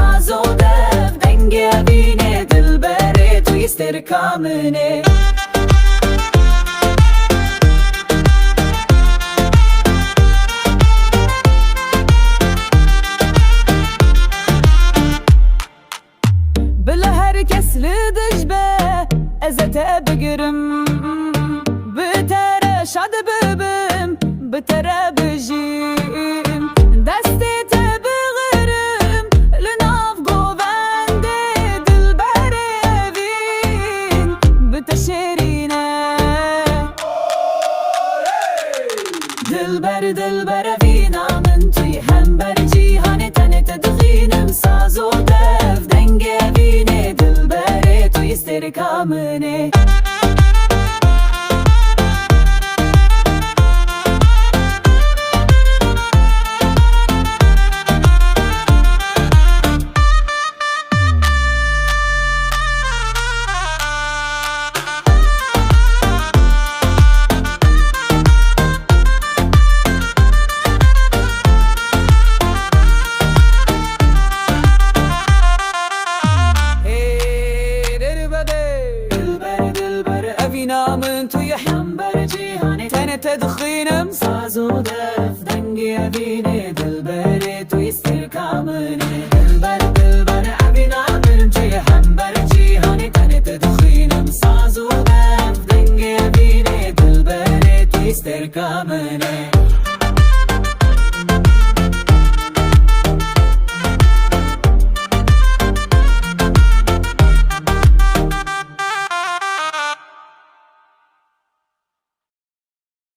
साज व देव दंगे बीने दिलबरे तू istikaamene بلا herkes lidijbe ezete bigirim bitere şad bibim bitere bijim desti te bigirim linav govende dilbere evin biteşerine dilber dilber evin amın tuy hem ber cihane tane tedginim saz o dev denge evine dilbere tu istikaamene namın tuya hember cihane tene tedkhinım saz o def dengi evine dilbere tu istikaamene dilber dilber evi namın tuya hember cihane tene tedkhinım saz o def dengi evine dilbere tu istikaamene